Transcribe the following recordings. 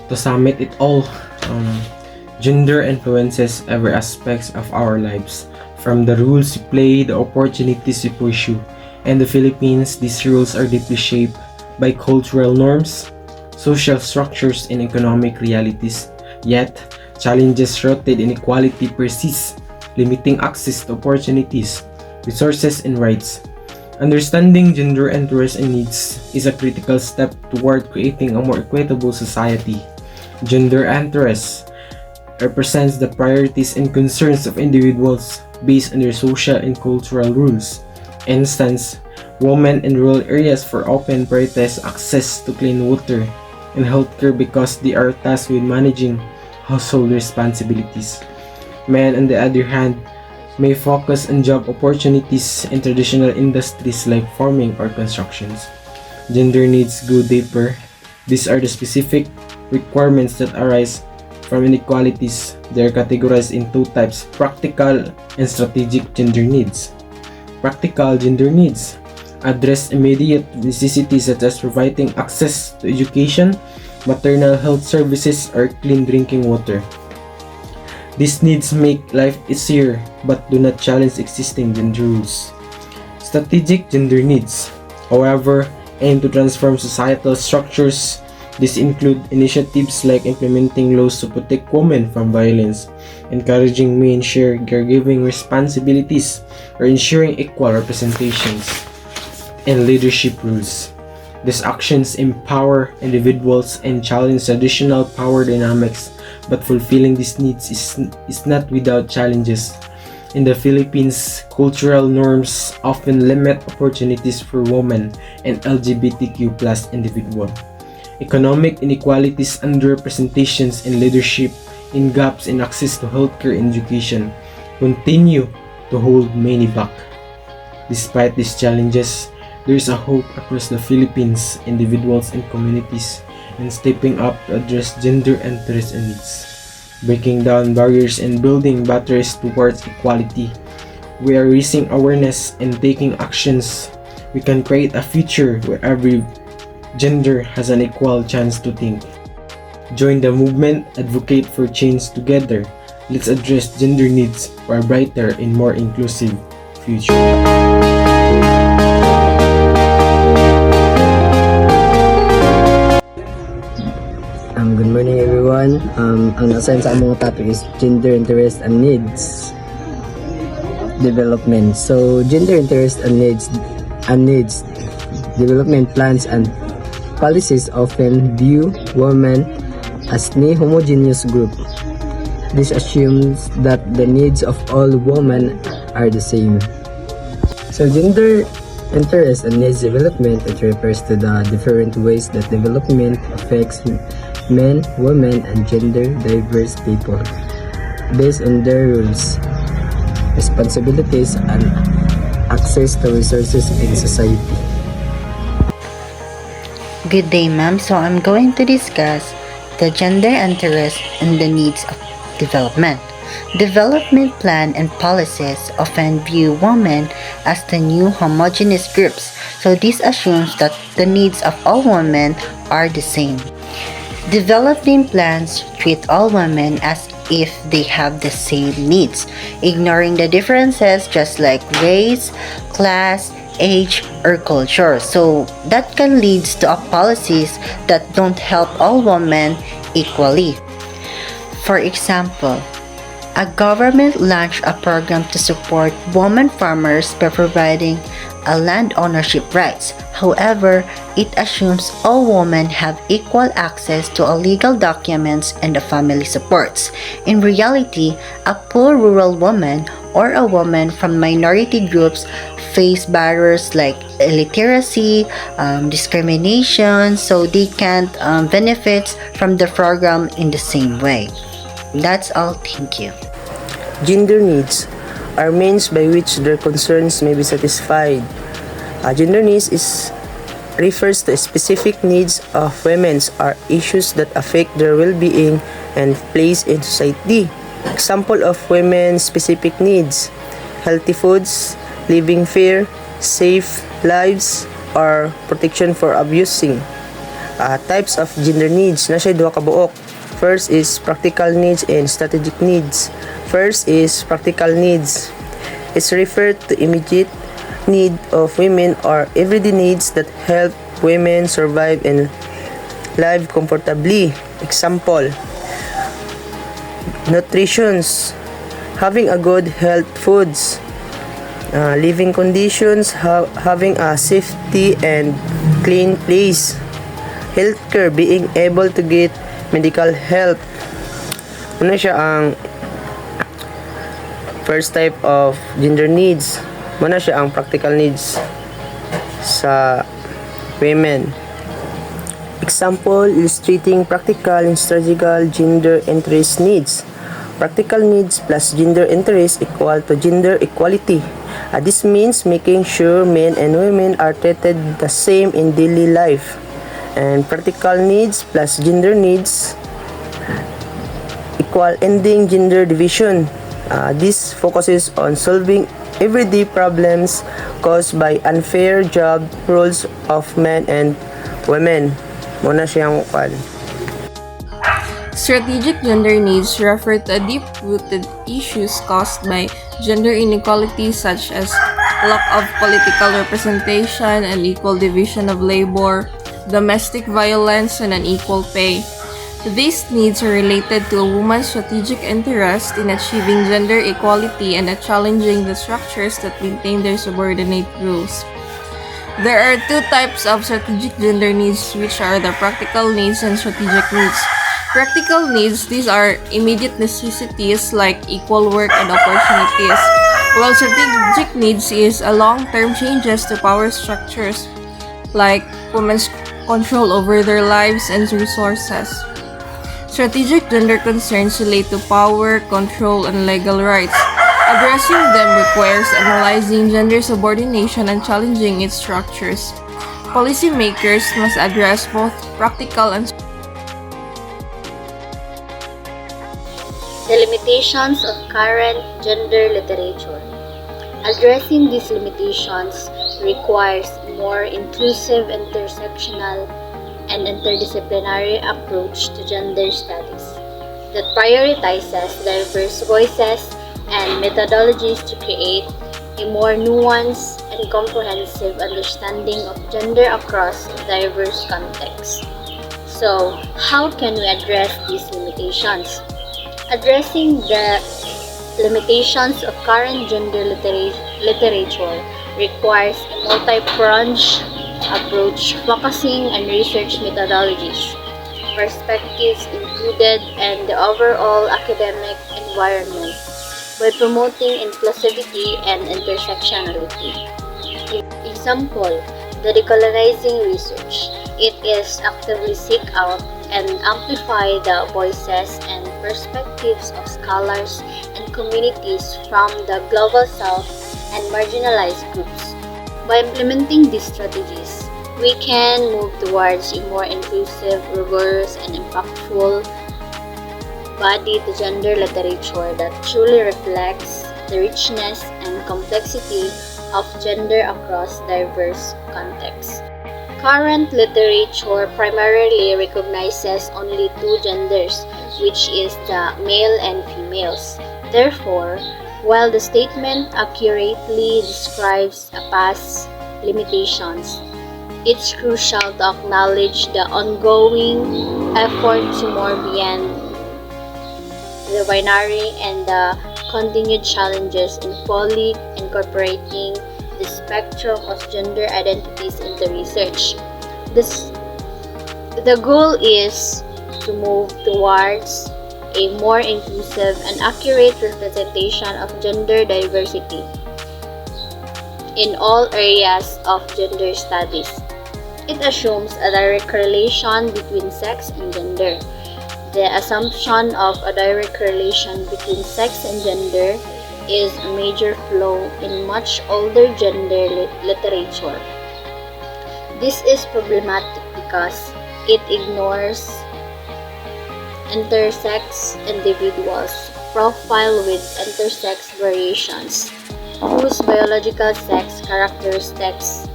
To sum it all, um, gender influences every aspect of our lives, from the rules we play, the opportunities we pursue. In the Philippines, these rules are deeply shaped by cultural norms, social structures, and economic realities. Yet, challenges rooted in inequality persist, limiting access to opportunities, resources, and rights. Understanding gender interests and needs is a critical step toward creating a more equitable society. Gender interests represents the priorities and concerns of individuals based on their social and cultural rules. Instance, women in rural areas for often prioritize access to clean water and healthcare because they are tasked with managing household responsibilities. Men, on the other hand, may focus on job opportunities in traditional industries like farming or constructions. Gender needs go deeper. These are the specific requirements that arise from inequalities. They are categorized in two types: practical and strategic gender needs. Practical gender needs address immediate necessities such as providing access to education, maternal health services, or clean drinking water. These needs make life easier but do not challenge existing gender rules. Strategic gender needs, however, aim to transform societal structures. These include initiatives like implementing laws to protect women from violence, encouraging men share caregiving responsibilities, or ensuring equal representations and leadership roles. These actions empower individuals and challenge traditional power dynamics, but fulfilling these needs is not without challenges. In the Philippines, cultural norms often limit opportunities for women and LGBTQ+ individuals. Economic inequalities, underrepresentations in leadership, and gaps in access to healthcare and education continue to hold many back. Despite these challenges, there is a hope across the Philippines, individuals and communities, in stepping up to address gender interests and needs. Breaking down barriers and building batteries towards equality. We are raising awareness and taking actions. We can create a future where every gender has an equal chance to think. Join the movement, advocate for change together. Let's address gender needs for a brighter and more inclusive future. Good morning everyone. Ang assign sa among topic is gender interest and needs development. So gender interest and needs development plans and policies often view women as a homogeneous group. This assumes that the needs of all women are the same. So gender interest and needs development, it refers to the different ways that development affects men, women, and gender diverse people based on their roles, responsibilities, and access to resources in society. Good day, ma'am. So I'm going to discuss the gender interest and the needs of development. Development plan and policies often view women as the new homogeneous groups. So this assumes that the needs of all women are the same. Development plans treat all women as if they have the same needs, ignoring the differences just like race, class, age, or culture. So that can lead to policies that don't help all women equally. For example, a government launched a program to support women farmers by providing a land ownership rights. However, it assumes all women have equal access to legal documents and the family supports. In reality, a poor rural woman or a woman from minority groups face barriers like illiteracy, discrimination, so they can't benefit from the program in the same way. That's all. Thank you. Gender needs are means by which their concerns may be satisfied. Gender needs refers to specific needs of women or issues that affect their well-being and place in society. Example of women's specific needs: healthy foods, living fair, safe lives, or protection for abusing. Types of gender needs na siya duha ka buok. First is practical needs and strategic needs. First is practical needs. It's referred to immediate need of women or everyday needs that help women survive and live comfortably. Example, nutritions, having a good health foods, living conditions, having a safety and clean place, healthcare, being able to get medical help. Ano siya ang first type of gender needs? Muna siya ang practical needs sa women. Example, illustrating practical and strategical gender interest needs. Practical needs plus gender interest equal to gender equality. This means making sure men and women are treated the same in daily life. And practical needs plus gender needs equal ending gender division. This focuses on solving everyday problems caused by unfair job roles of men and women. Muna siyang Strategic gender needs refer to deep-rooted issues caused by gender inequality such as lack of political representation and equal division of labor, domestic violence, and unequal pay. These needs are related to a woman's strategic interest in achieving gender equality and challenging the structures that maintain their subordinate rules. There are two types of strategic gender needs, which are the practical needs and strategic needs. Practical needs, these are immediate necessities like equal work and opportunities, while strategic needs is a long-term changes to power structures like women's control over their lives and resources. Strategic gender concerns relate to power, control, and legal rights. Addressing them requires analyzing gender subordination and challenging its structures. Policymakers must address both practical and the limitations of current gender literature. Addressing these limitations requires a more inclusive, intersectional, and interdisciplinary approach to gender studies that prioritizes diverse voices and methodologies to create a more nuanced and comprehensive understanding of gender across diverse contexts. So, how can we address these limitations? Addressing the limitations of current gender literature requires a multi-pronged approach focusing on research methodologies, perspectives included, and the overall academic environment by promoting inclusivity and intersectionality. Example, the decolonizing research. It is actively seek out and amplify the voices and perspectives of scholars and communities from the global south and marginalized groups. By implementing these strategies, we can move towards a more inclusive, rigorous, and impactful body to gender literature that truly reflects the richness and complexity of gender across diverse contexts. Current literature primarily recognizes only two genders, which is the male and females. Therefore, while the statement accurately describes past limitations, it's crucial to acknowledge the ongoing effort to move beyond the binary and the continued challenges in fully incorporating the spectrum of gender identities into research. The goal is to move towards a more inclusive and accurate representation of gender diversity in all areas of gender studies. It assumes a direct correlation between sex and gender. The assumption of a direct correlation between sex and gender is a major flaw in much older gender literature. This is problematic because it ignores intersex individuals profiled with intersex variations whose biological sex characteristics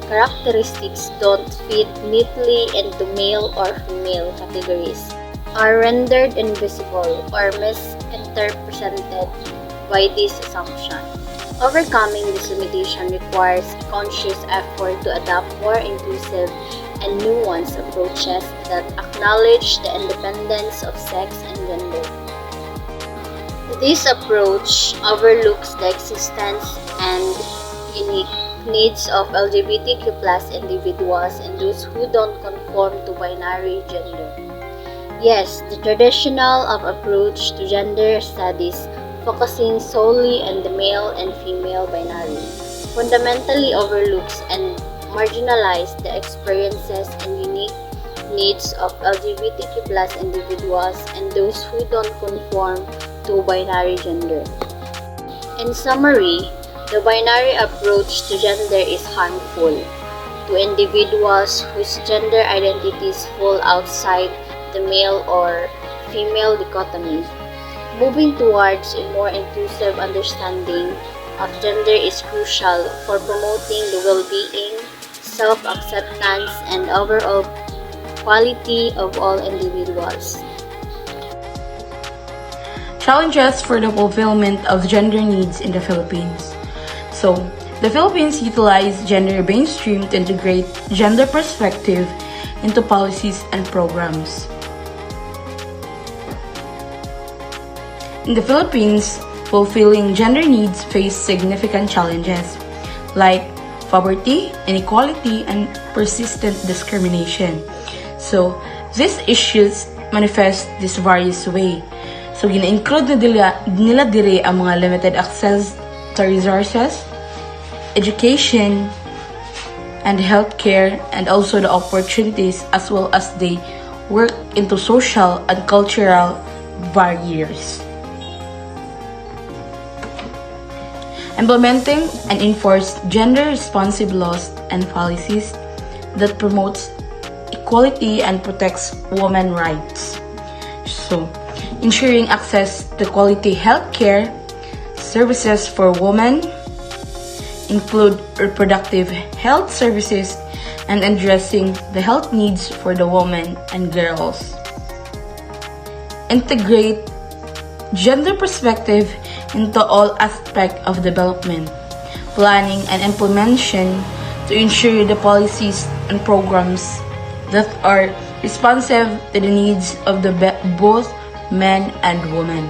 characteristics don't fit neatly into male or female categories, are rendered invisible or misrepresented by this assumption. Overcoming this limitation requires conscious effort to adopt more inclusive and nuanced approaches that acknowledge the independence of sex and gender. This approach overlooks the existence and unique needs of LGBTQ+ individuals and those who don't conform to binary gender. Yes, the traditional approach to gender studies, focusing solely on the male and female binary, fundamentally overlooks and marginalizes the experiences and unique needs of LGBTQ+ individuals and those who don't conform to binary gender. In summary, the binary approach to gender is harmful to individuals whose gender identities fall outside the male or female dichotomy. Moving towards a more inclusive understanding of gender is crucial for promoting the well-being, self-acceptance, and overall quality of all individuals. Challenges for the fulfillment of gender needs in the Philippines. So, the Philippines utilize gender mainstream to integrate gender perspective into policies and programs. In the Philippines, fulfilling gender needs face significant challenges like poverty, inequality, and persistent discrimination. So, these issues manifest this various way. So, gina-include nila dire ang mga limited access to resources, education, and healthcare, and also the opportunities as well as they work into social and cultural barriers. Implementing and enforce gender-responsive laws and policies that promotes equality and protects women's rights. So, ensuring access to quality healthcare services for women, include reproductive health services, and addressing the health needs for the women and girls. Integrate gender perspective into all aspects of development, planning, and implementation to ensure the policies and programs that are responsive to the needs of both men and women.